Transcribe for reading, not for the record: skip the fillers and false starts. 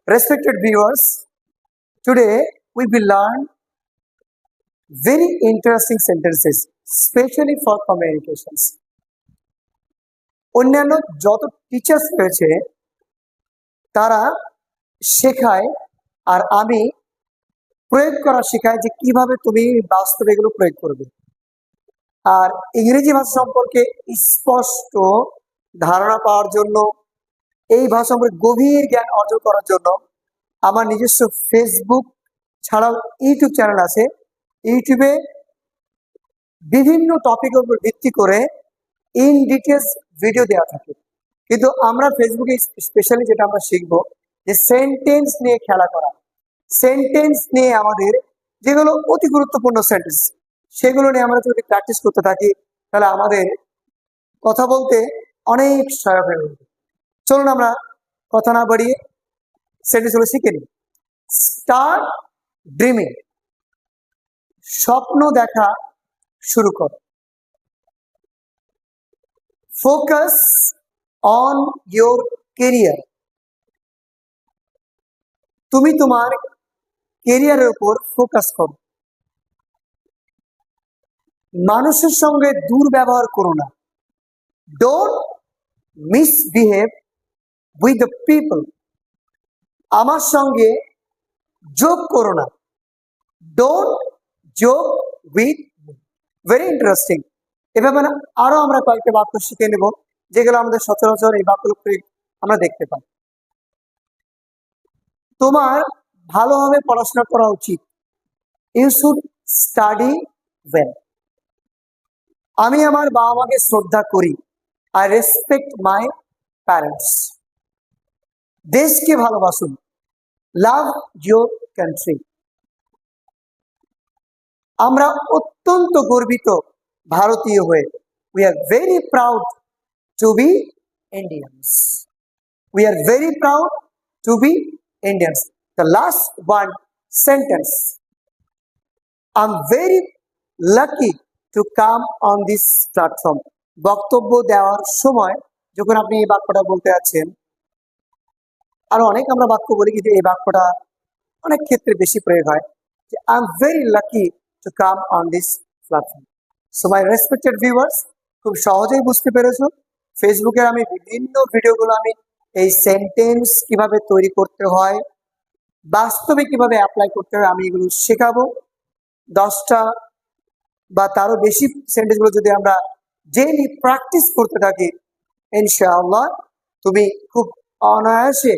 Respected viewers, today we will learn very interesting sentences, especially for communications. অন্যান্য যত teachers রয়েছে তারা শেখায় আর আমি প্রয়োগ করা শেখায় যে কিভাবে তুমি বাস্তবে এগুলো প্রয়োগ করবে। আর ইংরেজি ভাষা সম্পর্কে স্পষ্ট ধারণা পাওয়ার জন্য, এই ভাষা সম্পর্কে গভীর জ্ঞান অর্জন করার জন্য আমার নিজস্ব ফেসবুক ছাড়াও ইউটিউব চ্যানেল আছে। ইউটিউবে বিভিন্ন টপিকের উপর ভিত্তি করে ইন ডিটেলস ভিডিও দেওয়া থাকে, কিন্তু আমরা ফেসবুকে স্পেশালি যেটা আমরা শিখবো যে সেন্টেন্স নিয়ে খেলা করা, সেন্টেন্স নিয়ে আমাদের যেগুলো অতি গুরুত্বপূর্ণ সেন্টেন্স সেগুলো নিয়ে আমরা যদি প্র্যাকটিস করতে থাকি তাহলে আমাদের কথা বলতে অনেক সহায়ক হয়ে উঠবে। চলুন আমরা কথা না বাড়িয়ে সেন্টেন্সগুলো শিখে নিই। স্টার্ট ড্রিমিং, স্বপ্ন দেখা শুরু কর। ফোকাস অন ইয়োর কেরিয়ার, তুমি তোমার কেরিয়ারের উপর ফোকাস করো। মানুষের সঙ্গে দুর্ব্যবহার করো না, don't misbehave with the people. আমার সঙ্গে যোগ করো না, ডোন্ট যোগ উইথ। Very interesting. এভাবে আরো আমরা কয়েকটা বাক্য শিখে নেব যেগুলো আমাদের সচরাচর এই বাক্যগুলো আমরা দেখতে পাই। তোমার ভালোভাবে পড়াশোনা করা উচিত, ইউ শুড স্টাডি ওয়েল। আমি আমার বাবা মাকে শ্রদ্ধা করি, আই রেসপেক্ট মাই প্যারেন্টস। দেশকে ভালোবাসুন, লাভ ইয়োর কান্ট্রি। আমরা অত্যন্ত গর্বিত ভারতীয় হয়ে, we are very proud to be Indians. We are very proud to be Indians. The last one sentence, I am very lucky to come on this platform. বক্তব্য দেওয়ার সময় যখন আপনি এই বাক্যটা বলতে যাচ্ছেন, আরো অনেক আমরা বাক্য বলি কিন্তু এই বাক্যটা অনেক ক্ষেত্রে বেশি প্রয়োগ হয় যে I am very lucky to come on this platform. So my respected viewers, খুব সহজেই বুঝতে পেরেছো ফেসবুকে আমি বিভিন্ন ভিডিওগুলো আমি এই সেন্টেন্স কিভাবে তৈরি করতে হয়, বাস্তবে কিভাবে অ্যাপ্লাই করতে হয় আমি এগুলো শেখাবো। 10টা বা তারও বেশি সেন্টেন্সগুলো যদি আমরা ডেইলি প্র্যাকটিস করতে থাকি, ইনশাআল্লাহ তুমি খুব অনায়াসে